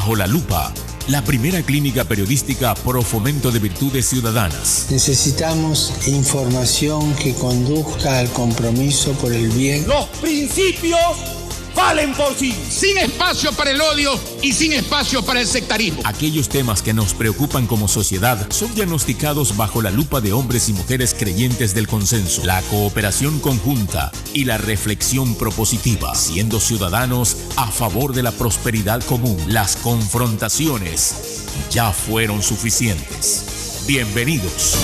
Bajo la Lupa, la primera clínica periodística pro fomento de virtudes ciudadanas. Necesitamos información que conduzca al compromiso por el bien. Los principios valen por sí. Sin espacio para el odio y sin espacio para el sectarismo. Aquellos temas que nos preocupan como sociedad son diagnosticados bajo la lupa de hombres y mujeres creyentes del consenso, la cooperación conjunta y la reflexión propositiva, siendo ciudadanos a favor de la prosperidad común. Las confrontaciones ya fueron suficientes. Bienvenidos.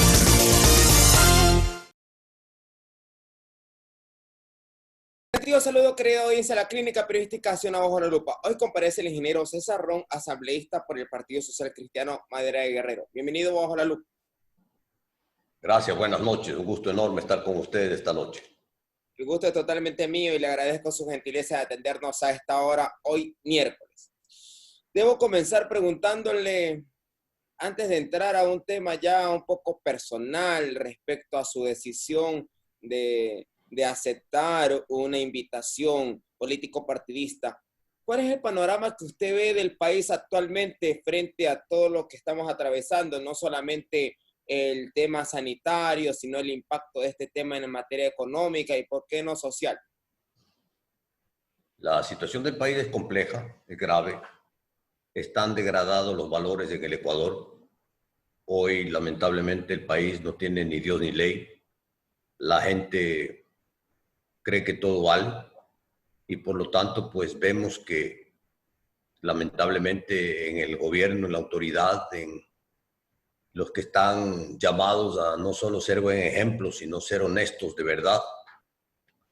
Saludos, querido audiencia, la clínica periodística Acción Bajo la Lupa. Hoy comparece el ingeniero César Ron, asambleísta por el Partido Social Cristiano Madera de Guerrero. Bienvenido Bajo la Lupa. Gracias, buenas noches. Un gusto enorme estar con ustedes esta noche. El gusto es totalmente mío y le agradezco su gentileza de atendernos a esta hora, hoy miércoles. Debo comenzar preguntándole, antes de entrar a un tema ya un poco personal respecto a su decisión de aceptar una invitación político-partidista, ¿cuál es el panorama que usted ve del país actualmente frente a todo lo que estamos atravesando? No solamente el tema sanitario, sino el impacto de este tema en materia económica y, ¿por qué no, social? La situación del país es compleja, es grave. Están degradados los valores en el Ecuador. Hoy, lamentablemente, el país no tiene ni Dios ni ley. La gente cree que todo vale y por lo tanto pues vemos que lamentablemente en el gobierno, en la autoridad, en los que están llamados a no solo ser buen ejemplo, sino ser honestos de verdad,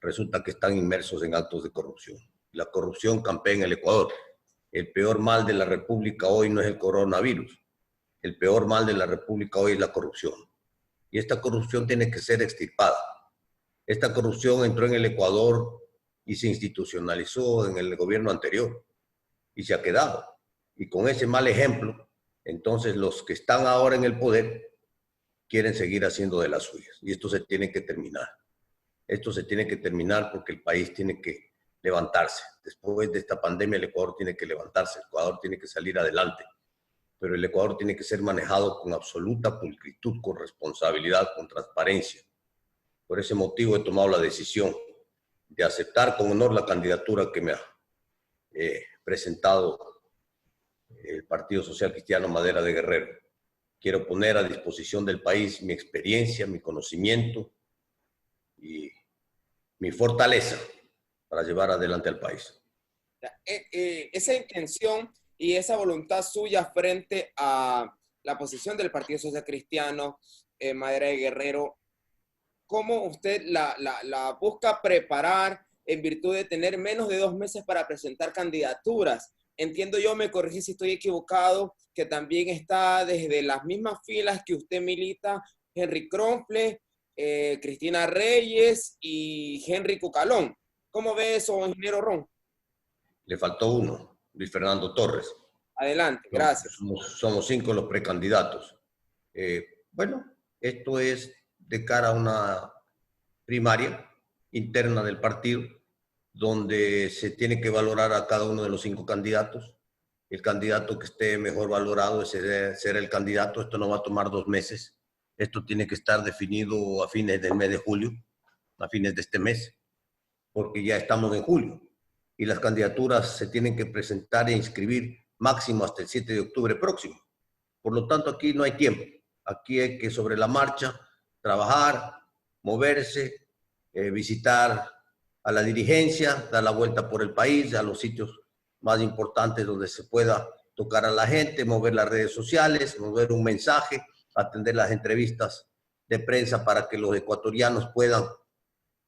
resulta que están inmersos en actos de corrupción. La corrupción campea en el Ecuador. El peor mal de la República hoy no es el coronavirus. El peor mal de la República hoy es la corrupción. Y esta corrupción tiene que ser extirpada. Esta corrupción entró en el Ecuador y se institucionalizó en el gobierno anterior y se ha quedado. Y con ese mal ejemplo, entonces los que están ahora en el poder quieren seguir haciendo de las suyas. Y esto se tiene que terminar. Esto se tiene que terminar porque el país tiene que levantarse. Después de esta pandemia, el Ecuador tiene que levantarse. El Ecuador tiene que salir adelante. Pero el Ecuador tiene que ser manejado con absoluta pulcritud, con responsabilidad, con transparencia. Por ese motivo he tomado la decisión de aceptar con honor la candidatura que me ha presentado el Partido Social Cristiano Madera de Guerrero. Quiero poner a disposición del país mi experiencia, mi conocimiento y mi fortaleza para llevar adelante al país. Esa intención y esa voluntad suya frente a la posición del Partido Social Cristiano Madera de Guerrero, ¿cómo usted la busca preparar en virtud de tener menos de 2 meses para presentar candidaturas? Entiendo yo, me corregí si estoy equivocado, que también está desde las mismas filas que usted milita, Henry Kronfle, Cristina Reyes y Henry Cucalón. ¿Cómo ve eso, ingeniero Ron? Le faltó uno, Luis Fernando Torres. Adelante, gracias. Somos 5 los precandidatos. Bueno, esto es de cara a una primaria interna del partido, donde se tiene que valorar a cada uno de los 5 candidatos. El candidato que esté mejor valorado ese será el candidato. Esto no va a tomar 2 meses. Esto tiene que estar definido a fines del mes de julio, a fines de este mes, porque ya estamos en julio. Y las candidaturas se tienen que presentar e inscribir máximo hasta el 7 de octubre próximo. Por lo tanto, aquí no hay tiempo. Aquí hay que sobre la marcha trabajar, moverse, visitar a la dirigencia, dar la vuelta por el país, a los sitios más importantes donde se pueda tocar a la gente, mover las redes sociales, mover un mensaje, atender las entrevistas de prensa para que los ecuatorianos puedan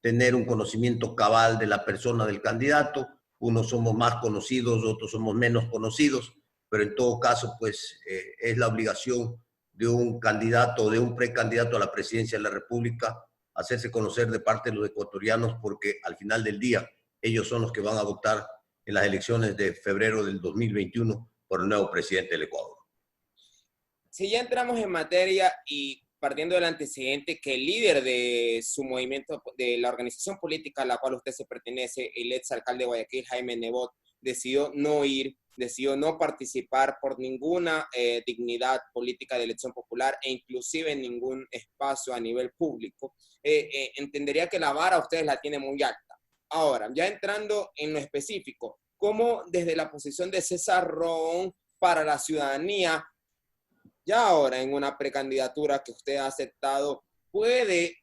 tener un conocimiento cabal de la persona del candidato. Unos somos más conocidos, otros somos menos conocidos, pero en todo caso, pues es la obligación de un candidato o de un precandidato a la presidencia de la República hacerse conocer de parte de los ecuatorianos, porque al final del día ellos son los que van a votar en las elecciones de febrero del 2021 por el nuevo presidente del Ecuador. Si ya entramos en materia y partiendo del antecedente que el líder de su movimiento, de la organización política a la cual usted se pertenece, el exalcalde de Guayaquil, Jaime Nebot, decidió no ir, decidió no participar por ninguna dignidad política de elección popular e inclusive en ningún espacio a nivel público, entendería que la vara ustedes la tienen muy alta. Ahora, ya entrando en lo específico, ¿cómo desde la posición de César Ron para la ciudadanía, ya ahora en una precandidatura que usted ha aceptado, puede,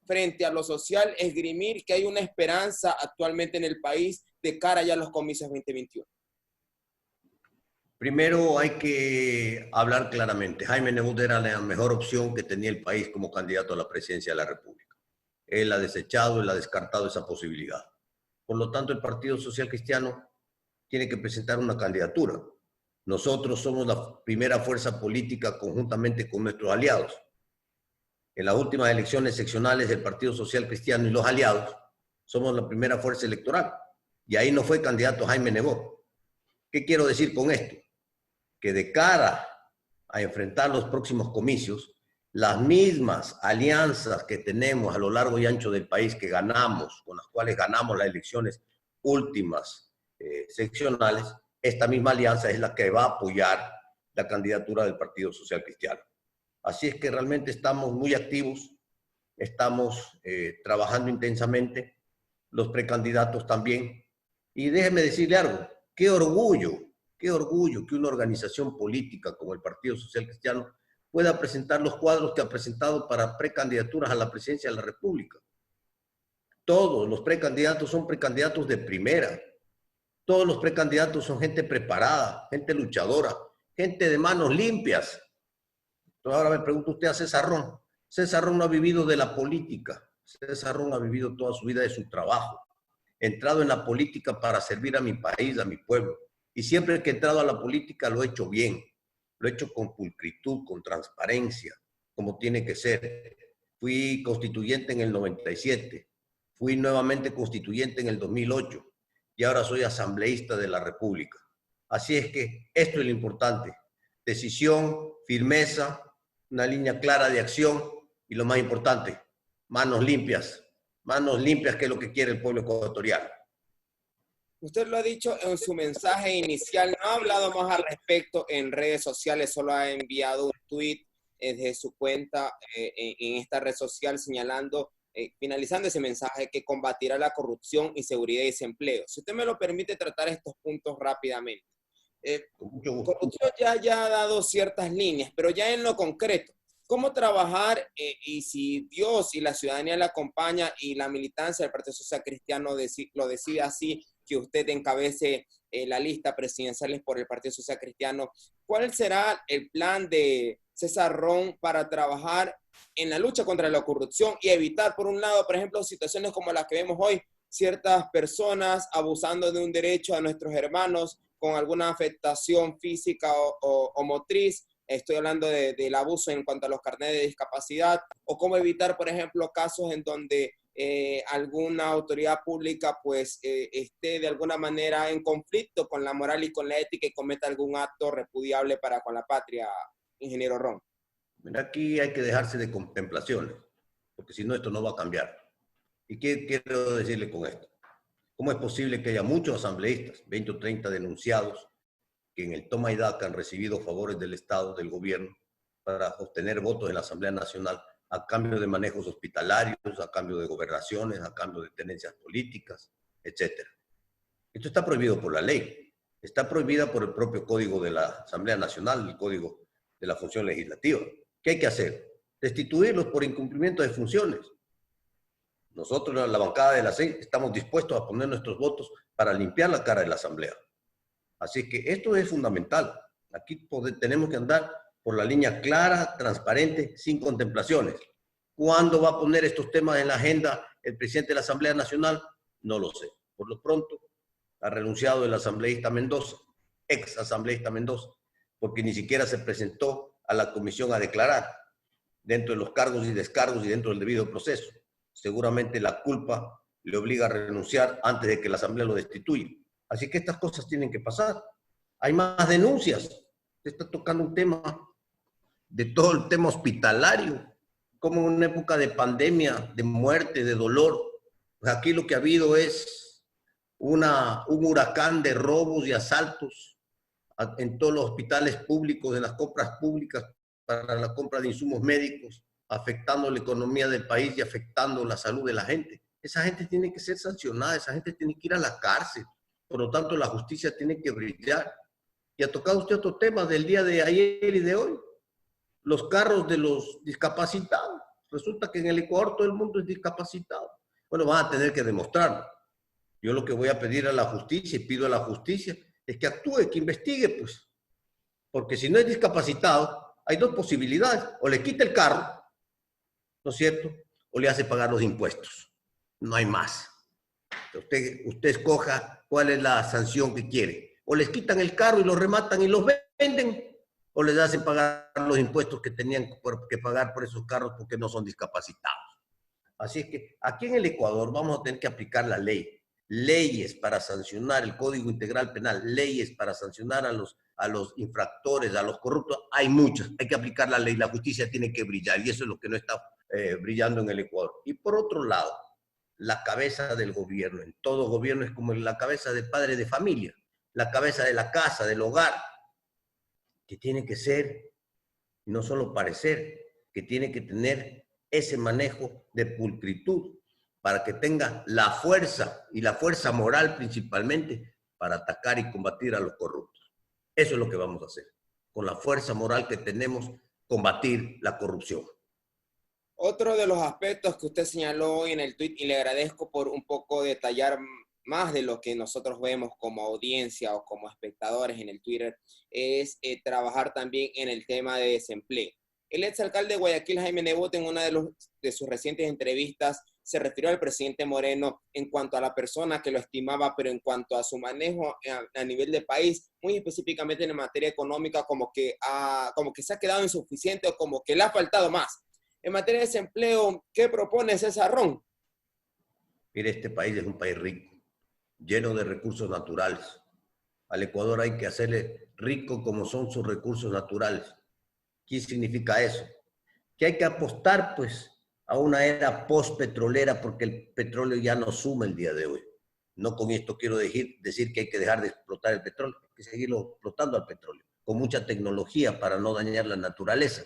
frente a lo social, esgrimir que hay una esperanza actualmente en el país de cara ya a los comicios 2021? Primero hay que hablar claramente. Jaime Nebot era la mejor opción que tenía el país como candidato a la presidencia de la República. Él ha desechado, él ha descartado esa posibilidad. Por lo tanto, el Partido Social Cristiano tiene que presentar una candidatura. Nosotros somos la primera fuerza política conjuntamente con nuestros aliados. En las últimas elecciones seccionales del Partido Social Cristiano y los aliados, somos la primera fuerza electoral. Y ahí no fue candidato Jaime Nebot. ¿Qué quiero decir con esto? Que de cara a enfrentar los próximos comicios, las mismas alianzas que tenemos a lo largo y ancho del país que ganamos, con las cuales ganamos las elecciones últimas seccionales, esta misma alianza es la que va a apoyar la candidatura del Partido Social Cristiano. Así es que realmente estamos muy activos, estamos trabajando intensamente, los precandidatos también. Y déjeme decirle algo, qué orgullo que una organización política como el Partido Social Cristiano pueda presentar los cuadros que ha presentado para precandidaturas a la presidencia de la República. Todos los precandidatos son precandidatos de primera. Todos los precandidatos son gente preparada, gente luchadora, gente de manos limpias. Entonces ahora me pregunta usted a César Ron. César Ron no ha vivido de la política. César Ron ha vivido toda su vida de su trabajo. He entrado en la política para servir a mi país, a mi pueblo. Y siempre que he entrado a la política lo he hecho bien, lo he hecho con pulcritud, con transparencia, como tiene que ser. Fui constituyente en el 97, fui nuevamente constituyente en el 2008 y ahora soy asambleísta de la República. Así es que esto es lo importante, decisión, firmeza, una línea clara de acción y lo más importante, manos limpias que es lo que quiere el pueblo ecuatoriano. Usted lo ha dicho en su mensaje inicial, no ha hablado más al respecto en redes sociales, solo ha enviado un tweet desde su cuenta en esta red social señalando, finalizando ese mensaje, que combatirá la corrupción, inseguridad y desempleo. Si usted me lo permite tratar estos puntos rápidamente. Corrupción ya ha dado ciertas líneas, pero ya en lo concreto, ¿cómo trabajar y si Dios y la ciudadanía la acompaña y la militancia del Partido Social Cristiano lo decide así, que usted encabece la lista presidencial por el Partido Social Cristiano, ¿cuál será el plan de César Ron para trabajar en la lucha contra la corrupción y evitar, por un lado, por ejemplo, situaciones como las que vemos hoy, ciertas personas abusando de un derecho a nuestros hermanos con alguna afectación física o motriz? Estoy hablando del abuso en cuanto a los carnets de discapacidad, o cómo evitar, por ejemplo, casos en donde alguna autoridad pública pues esté de alguna manera en conflicto con la moral y con la ética y cometa algún acto repudiable para con la patria, ingeniero Ron. Mira, aquí hay que dejarse de contemplaciones, porque si no esto no va a cambiar. ¿Y qué quiero decirle con esto? ¿Cómo es posible que haya muchos asambleístas, 20 o 30 denunciados, que en el toma y daca han recibido favores del Estado, del gobierno, para obtener votos en la Asamblea Nacional a cambio de manejos hospitalarios, a cambio de gobernaciones, a cambio de tenencias políticas, etc.? Esto está prohibido por la ley, está prohibida por el propio Código de la Asamblea Nacional, el Código de la Función Legislativa. ¿Qué hay que hacer? Destituirlos por incumplimiento de funciones. Nosotros, la bancada de la CEI, estamos dispuestos a poner nuestros votos para limpiar la cara de la Asamblea. Así que esto es fundamental. Aquí tenemos que andar por la línea clara, transparente, sin contemplaciones. ¿Cuándo va a poner estos temas en la agenda el presidente de la Asamblea Nacional? No lo sé. Por lo pronto, ha renunciado el asambleísta Mendoza, ex asambleísta Mendoza, porque ni siquiera se presentó a la comisión a declarar dentro de los cargos y descargos y dentro del debido proceso. Seguramente la culpa le obliga a renunciar antes de que la Asamblea lo destituya. Así que estas cosas tienen que pasar. Hay más denuncias. Se está tocando un tema de todo el tema hospitalario, como en una época de pandemia, de muerte, de dolor. Pues aquí lo que ha habido es un huracán de robos y asaltos en todos los hospitales públicos, en las compras públicas para la compra de insumos médicos, afectando la economía del país y afectando la salud de la gente. Esa gente tiene que ser sancionada, esa gente tiene que ir a la cárcel. Por lo tanto, la justicia tiene que brillar. Y ha tocado usted otro tema del día de ayer y de hoy, los carros de los discapacitados. Resulta que en el Ecuador todo el mundo es discapacitado. Bueno, van a tener que demostrarlo. Yo lo que voy a pedir a la justicia y pido a la justicia es que actúe, que investigue, pues. Porque si no es discapacitado, hay dos posibilidades. O le quita el carro, ¿no es cierto? O le hace pagar los impuestos. No hay más. Usted escoja cuál es la sanción que quiere. O les quitan el carro y los rematan y los venden, o les hacen pagar los impuestos que tenían que pagar por esos carros porque no son discapacitados. Así es que aquí en el Ecuador vamos a tener que aplicar la ley. Leyes para sancionar el Código Integral Penal, leyes para sancionar a los infractores, a los corruptos. Hay muchas, hay que aplicar la ley. La justicia tiene que brillar y eso es lo que no está brillando en el Ecuador. Y por otro lado, la cabeza del gobierno. En todo gobierno es como la cabeza del padre de familia, la cabeza de la casa, del hogar, que tiene que ser, y no solo parecer, que tiene que tener ese manejo de pulcritud para que tenga la fuerza, y la fuerza moral principalmente, para atacar y combatir a los corruptos. Eso es lo que vamos a hacer. Con la fuerza moral que tenemos, combatir la corrupción. Otro de los aspectos que usted señaló hoy en el tuit, y le agradezco por un poco detallar más de lo que nosotros vemos como audiencia o como espectadores en el Twitter, es trabajar también en el tema de desempleo. El exalcalde de Guayaquil, Jaime Nebot, en una de sus recientes entrevistas, se refirió al presidente Moreno en cuanto a la persona que lo estimaba, pero en cuanto a su manejo a nivel de país, muy específicamente en materia económica, como que se ha quedado insuficiente o como que le ha faltado más. En materia de desempleo, ¿qué propone César Ron? Mire, este país es un país rico, lleno de recursos naturales. Al Ecuador hay que hacerle rico como son sus recursos naturales. ¿Qué significa eso? Que hay que apostar, pues, a una era post-petrolera porque el petróleo ya no suma el día de hoy. No con esto quiero decir que hay que dejar de explotar el petróleo, hay que seguirlo explotando al petróleo, con mucha tecnología para no dañar la naturaleza.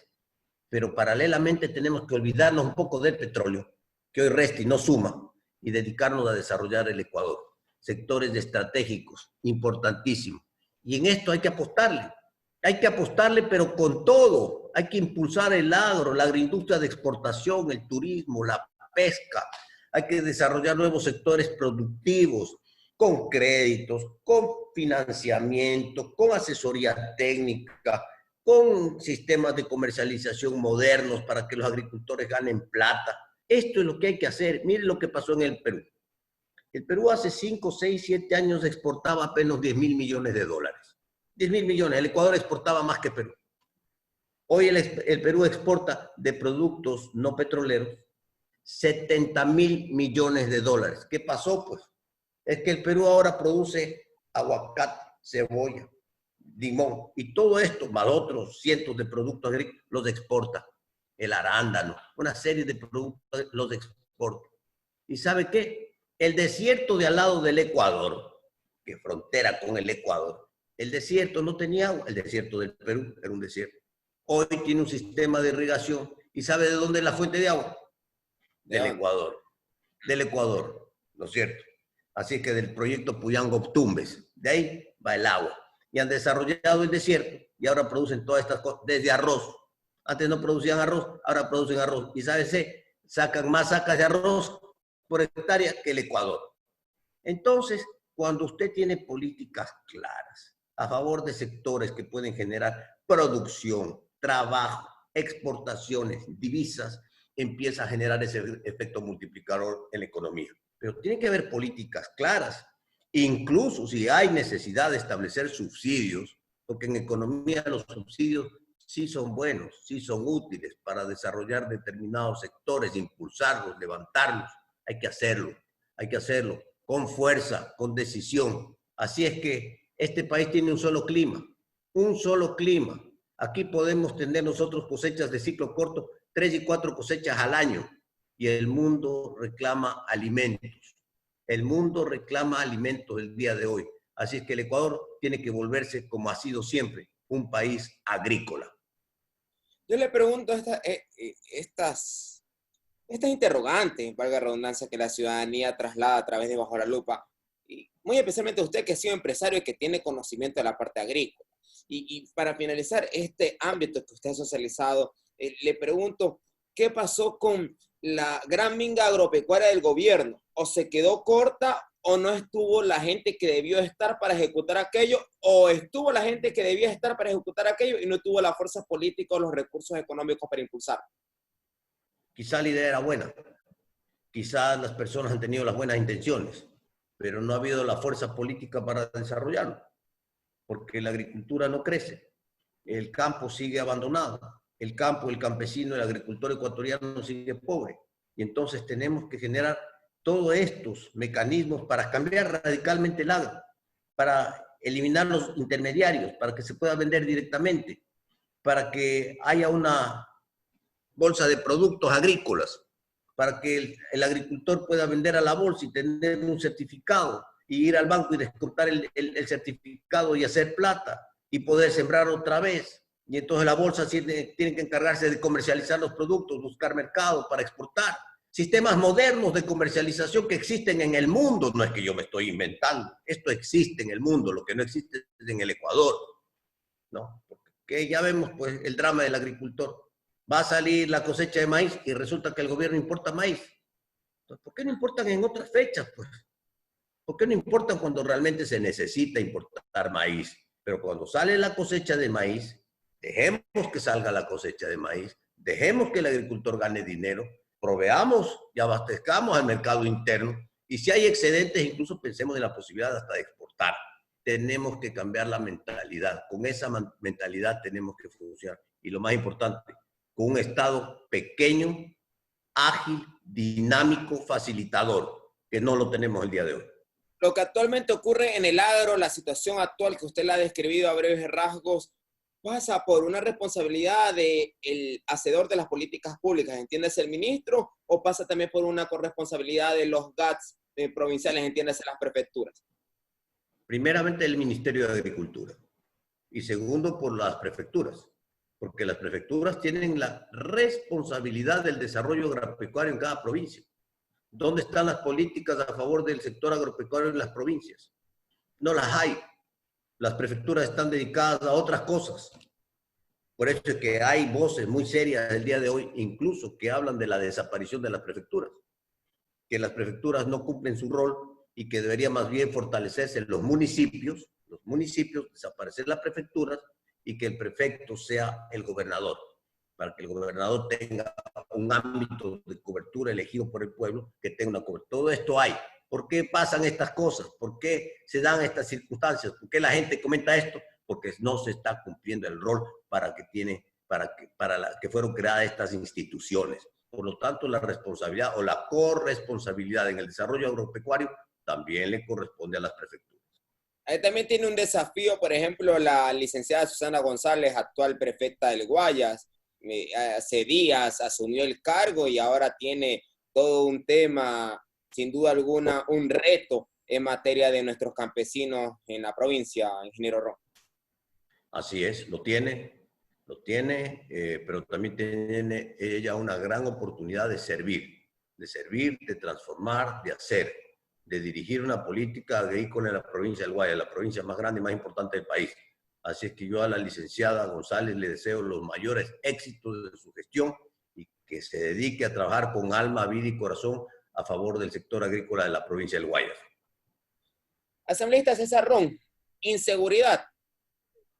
Pero paralelamente tenemos que olvidarnos un poco del petróleo, que hoy resta y no suma, y dedicarnos a desarrollar el Ecuador. Sectores estratégicos, importantísimos. Y en esto hay que apostarle, pero con todo. Hay que impulsar el agro, la agroindustria de exportación, el turismo, la pesca. Hay que desarrollar nuevos sectores productivos, con créditos, con financiamiento, con asesoría técnica, con sistemas de comercialización modernos para que los agricultores ganen plata. Esto es lo que hay que hacer. Miren lo que pasó en el Perú. El Perú hace 5, 6, 7 años exportaba apenas 10.000 millones de dólares. 10.000 millones. El Ecuador exportaba más que Perú. Hoy el Perú exporta de productos no petroleros 70.000 millones de dólares. ¿Qué pasó? Pues es que el Perú ahora produce aguacate, cebolla, limón y todo esto, más otros cientos de productos agrícolas, los exporta. El arándano, una serie de productos los exporta. ¿Y sabe qué? El desierto de al lado del Ecuador, que frontera con el Ecuador, el desierto no tenía agua, el desierto del Perú era un desierto. Hoy tiene un sistema de irrigación. ¿Y sabe de dónde es la fuente de agua? Del Ecuador. Del Ecuador, ¿no es cierto? Así que del proyecto Puyango-Tumbes, de ahí va el agua. Y han desarrollado el desierto y ahora producen todas estas cosas, desde arroz. Antes no producían arroz, ahora producen arroz. Y ¿sabes qué? Sacan más sacas de arroz por hectárea que el Ecuador. Entonces, cuando usted tiene políticas claras a favor de sectores que pueden generar producción, trabajo, exportaciones, divisas, empieza a generar ese efecto multiplicador en la economía. Pero tiene que haber políticas claras, incluso si hay necesidad de establecer subsidios, porque en economía los subsidios sí son buenos, sí son útiles para desarrollar determinados sectores, impulsarlos, levantarlos. Hay que hacerlo con fuerza, con decisión. Así es que este país tiene un solo clima. Aquí podemos tener nosotros cosechas de ciclo corto, 3 y 4 cosechas al año, y el mundo reclama alimentos. El mundo reclama alimentos el día de hoy. Así es que el Ecuador tiene que volverse, como ha sido siempre, un país agrícola. Yo le pregunto estas interrogantes, valga la redundancia, que la ciudadanía traslada a través de Bajo la Lupa, y muy especialmente usted que ha sido empresario y que tiene conocimiento de la parte agrícola. Y para finalizar este ámbito que usted ha socializado, le pregunto, ¿qué pasó con la gran minga agropecuaria del gobierno? ¿O se quedó corta o no estuvo la gente que debió estar para ejecutar aquello? ¿O estuvo la gente que debía estar para ejecutar aquello y no tuvo la fuerza política o los recursos económicos para impulsar? Quizá la idea era buena, quizá las personas han tenido las buenas intenciones, pero no ha habido la fuerza política para desarrollarlo, porque la agricultura no crece, el campo sigue abandonado, el campo, el campesino, el agricultor ecuatoriano sigue pobre, y entonces tenemos que generar todos estos mecanismos para cambiar radicalmente el agro, para eliminar los intermediarios, para que se pueda vender directamente, para que haya una bolsa de productos agrícolas, para que el agricultor pueda vender a la bolsa y tener un certificado, y ir al banco y descontar el certificado y hacer plata, y poder sembrar otra vez. Y entonces la bolsa tiene que encargarse de comercializar los productos, buscar mercado para exportar. Sistemas modernos de comercialización que existen en el mundo, no es que yo me estoy inventando, esto existe en el mundo, lo que no existe es en el Ecuador, ¿no? Porque ya vemos pues el drama del agricultor. Va a salir la cosecha de maíz y resulta que el gobierno importa maíz. Entonces, ¿por qué no importan en otras fechas? Pues? ¿Por qué no importan cuando realmente se necesita importar maíz? Pero cuando sale la cosecha de maíz, dejemos que salga la cosecha de maíz, dejemos que el agricultor gane dinero, proveamos y abastezcamos al mercado interno, y si hay excedentes, incluso pensemos en la posibilidad hasta de exportar. Tenemos que cambiar la mentalidad. Con esa mentalidad tenemos que funcionar. Y lo más importante, con un Estado pequeño, ágil, dinámico, facilitador, que no lo tenemos el día de hoy. Lo que actualmente ocurre en el agro, la situación actual que usted la ha describido a breves rasgos, pasa por una responsabilidad del hacedor de las políticas públicas, entiéndase el ministro, o pasa también por una corresponsabilidad de los GATS provinciales, entiéndase las prefecturas. Primeramente el Ministerio de Agricultura y segundo por las prefecturas, porque las prefecturas tienen la responsabilidad del desarrollo agropecuario en cada provincia. ¿Dónde están las políticas a favor del sector agropecuario en las provincias? No las hay. Las prefecturas están dedicadas a otras cosas. Por eso es que hay voces muy serias el día de hoy, incluso que hablan de la desaparición de las prefecturas, que las prefecturas no cumplen su rol y que debería más bien fortalecerse los municipios, desaparecer las prefecturas y que el prefecto sea el gobernador, para que el gobernador tenga un ámbito de cobertura elegido por el pueblo, que tenga una cobertura. Todo esto hay. ¿Por qué pasan estas cosas? ¿Por qué se dan estas circunstancias? ¿Por qué la gente comenta esto? Porque no se está cumpliendo el rol para que fueron creadas estas instituciones. Por lo tanto, la responsabilidad o la corresponsabilidad en el desarrollo agropecuario también le corresponde a las prefecturas. Ahí también tiene un desafío, por ejemplo, la licenciada Susana González, actual prefecta del Guayas. Hace días asumió el cargo y ahora tiene todo un tema, sin duda alguna, un reto en materia de nuestros campesinos en la provincia, ingeniero Ron. Así es, lo tiene, pero también tiene ella una gran oportunidad de servir, de transformar, de hacer, de dirigir una política agrícola en la provincia del Guayas, la provincia más grande y más importante del país. Así es que yo a la licenciada González le deseo los mayores éxitos de su gestión y que se dedique a trabajar con alma, vida y corazón a favor del sector agrícola de la provincia del Guayas. Asambleísta César Ron, inseguridad.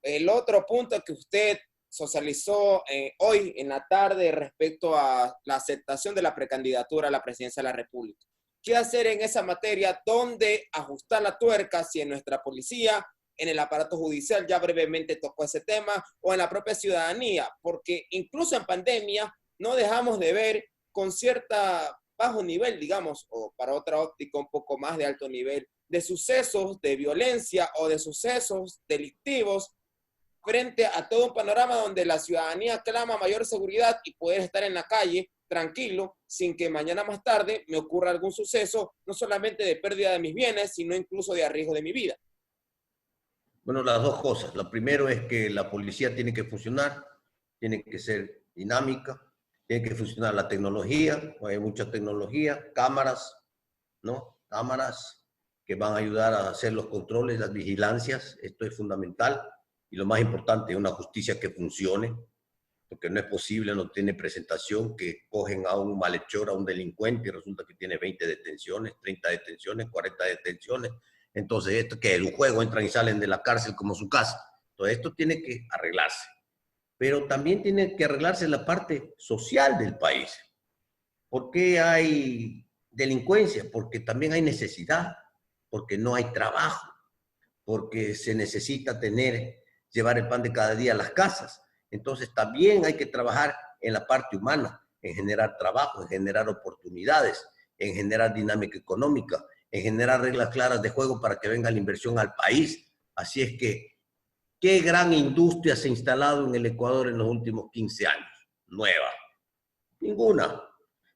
El otro punto que usted socializó hoy en la tarde respecto a la aceptación de la precandidatura a la presidencia de la República. ¿Qué hacer en esa materia? ¿Dónde ajustar la tuerca? Si en nuestra policía, en el aparato judicial, ya brevemente tocó ese tema, o en la propia ciudadanía, porque incluso en pandemia no dejamos de ver con cierta bajo nivel, digamos, o para otra óptica un poco más de alto nivel, de sucesos de violencia o de sucesos delictivos frente a todo un panorama donde la ciudadanía clama mayor seguridad y poder estar en la calle tranquilo, sin que mañana más tarde me ocurra algún suceso, no solamente de pérdida de mis bienes, sino incluso de arriesgo de mi vida? Bueno, las dos cosas. Lo primero es que la policía tiene que funcionar, tiene que ser dinámica, tiene que funcionar la tecnología, hay mucha tecnología, cámaras, ¿no? Cámaras que van a ayudar a hacer los controles, las vigilancias, esto es fundamental. Y lo más importante, una justicia que funcione, porque no es posible, no tiene presentación, que cogen a un malhechor, a un delincuente, y resulta que tiene 20 detenciones, 30 detenciones, 40 detenciones. Entonces, esto que es un juego, entran y salen de la cárcel como su casa. Todo esto tiene que arreglarse. Pero también tiene que arreglarse la parte social del país. ¿Por qué hay delincuencia? Porque también hay necesidad, porque no hay trabajo, porque se necesita llevar el pan de cada día a las casas. Entonces también hay que trabajar en la parte humana, en generar trabajo, en generar oportunidades, en generar dinámica económica, en generar reglas claras de juego para que venga la inversión al país. Así es que, ¿qué gran industria se ha instalado en el Ecuador en los últimos 15 años? Nueva. Ninguna.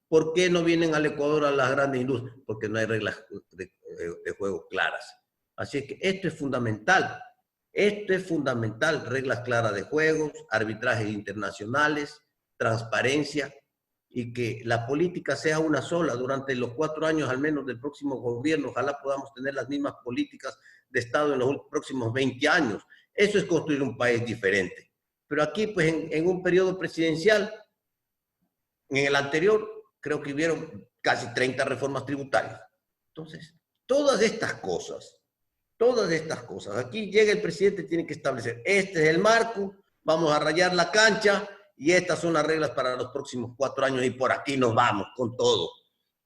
¿Por qué no vienen al Ecuador a las grandes industrias? Porque no hay reglas de juego claras. Así es que esto es fundamental. Esto es fundamental, reglas claras de juegos, arbitrajes internacionales, transparencia y que la política sea una sola. Durante los 4 años al menos del próximo gobierno, ojalá podamos tener las mismas políticas de Estado en los próximos 20 años. Eso es construir un país diferente. Pero aquí, pues en un periodo presidencial, en el anterior, creo que hubieron casi 30 reformas tributarias. Entonces, todas estas cosas, aquí llega el presidente, tiene que establecer, este es el marco, vamos a rayar la cancha y estas son las reglas para los próximos 4 años y por aquí nos vamos con todo.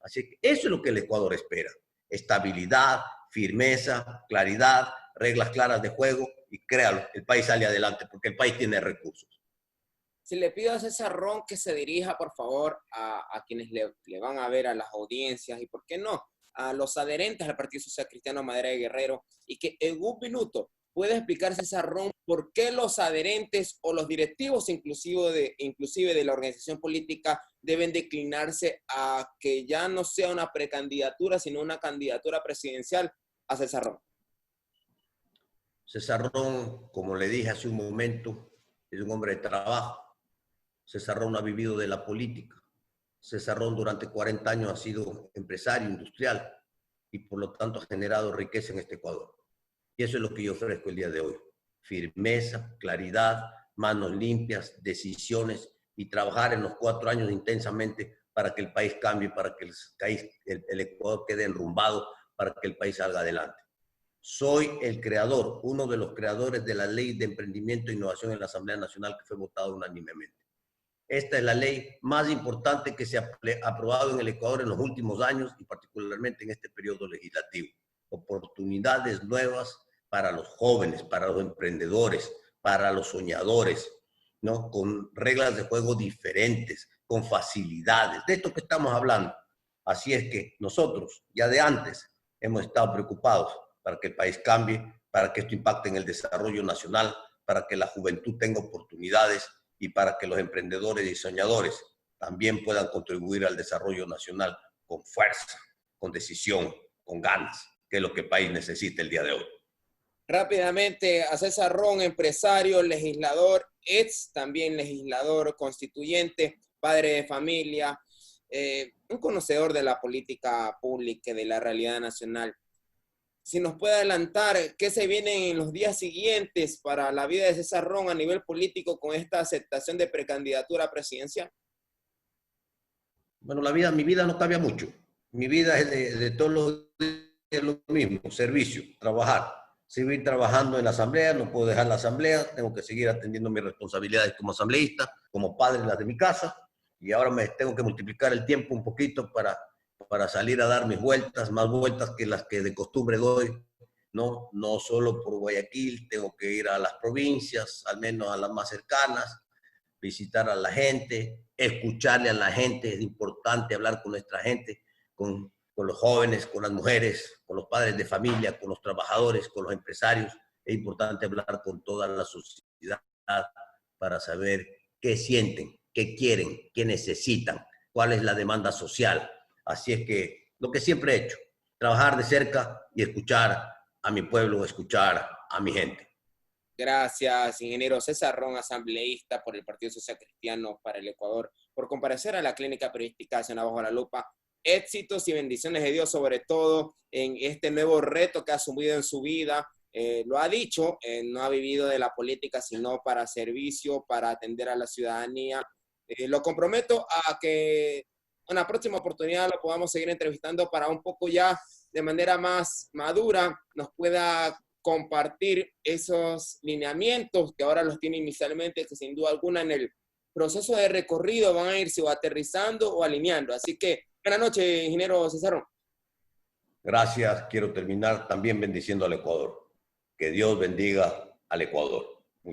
Así que eso es lo que el Ecuador espera, estabilidad, firmeza, claridad, reglas claras de juego y créalo, el país sale adelante porque el país tiene recursos. Si le pido a César Ron que se dirija, por favor, a quienes le van a ver, a las audiencias y, ¿por qué no?, a los adherentes al Partido Social Cristiano Madera de Guerrero, y que en un minuto pueda explicar, César Ron, por qué los adherentes o los directivos inclusive de la organización política deben declinarse a que ya no sea una precandidatura, sino una candidatura presidencial a César Ron. César Ron, como le dije hace un momento, es un hombre de trabajo. César Ron ha vivido de la política. César Ron durante 40 años ha sido empresario industrial y por lo tanto ha generado riqueza en este Ecuador. Y eso es lo que yo ofrezco el día de hoy. Firmeza, claridad, manos limpias, decisiones y trabajar en los 4 años intensamente para que el país cambie, para que el Ecuador quede enrumbado, para que el país salga adelante. Soy el creador, uno de los creadores de la Ley de Emprendimiento e Innovación en la Asamblea Nacional que fue votada unánimemente. Esta es la ley más importante que se ha aprobado en el Ecuador en los últimos años y particularmente en este periodo legislativo. Oportunidades nuevas para los jóvenes, para los emprendedores, para los soñadores, ¿no? Con reglas de juego diferentes, con facilidades. De esto que estamos hablando. Así es que nosotros, ya de antes, hemos estado preocupados para que el país cambie, para que esto impacte en el desarrollo nacional, para que la juventud tenga oportunidades y para que los emprendedores y soñadores también puedan contribuir al desarrollo nacional con fuerza, con decisión, con ganas, que es lo que el país necesita el día de hoy. Rápidamente, a César Ron, empresario, legislador, también legislador constituyente, padre de familia, un conocedor de la política pública, de la realidad nacional. Si nos puede adelantar qué se viene en los días siguientes para la vida de César Ron a nivel político con esta aceptación de precandidatura presidencial. Bueno, mi vida no cambia mucho. Mi vida es de todos los días lo mismo, servicio, trabajar. Seguir trabajando en la asamblea, no puedo dejar la asamblea, tengo que seguir atendiendo mis responsabilidades como asambleísta, como padre de las de mi casa, y ahora me tengo que multiplicar el tiempo un poquito para salir a dar mis vueltas, más vueltas que las que de costumbre doy, no solo por Guayaquil, tengo que ir a las provincias, al menos a las más cercanas, visitar a la gente, escucharle a la gente, es importante hablar con nuestra gente, con los jóvenes, con las mujeres, con los padres de familia, con los trabajadores, con los empresarios, es importante hablar con toda la sociedad capacidad para saber qué sienten, qué quieren, qué necesitan, cuál es la demanda social. Así es que lo que siempre he hecho, trabajar de cerca y escuchar a mi pueblo, escuchar a mi gente. Gracias, ingeniero César Ron, asambleísta por el Partido Social Cristiano para el Ecuador, por comparecer a la Clínica Periodística de Bajo la Lupa. Éxitos y bendiciones de Dios, sobre todo en este nuevo reto que ha asumido en su vida. Lo ha dicho, no ha vivido de la política, sino para servicio, para atender a la ciudadanía. Lo comprometo a que en la próxima oportunidad lo podamos seguir entrevistando para un poco ya de manera más madura nos pueda compartir esos lineamientos que ahora los tiene inicialmente, que sin duda alguna en el proceso de recorrido van a irse o aterrizando o alineando. Así que buenas noches, ingeniero César. Gracias. Quiero terminar también bendiciendo al Ecuador. Que Dios bendiga al Ecuador.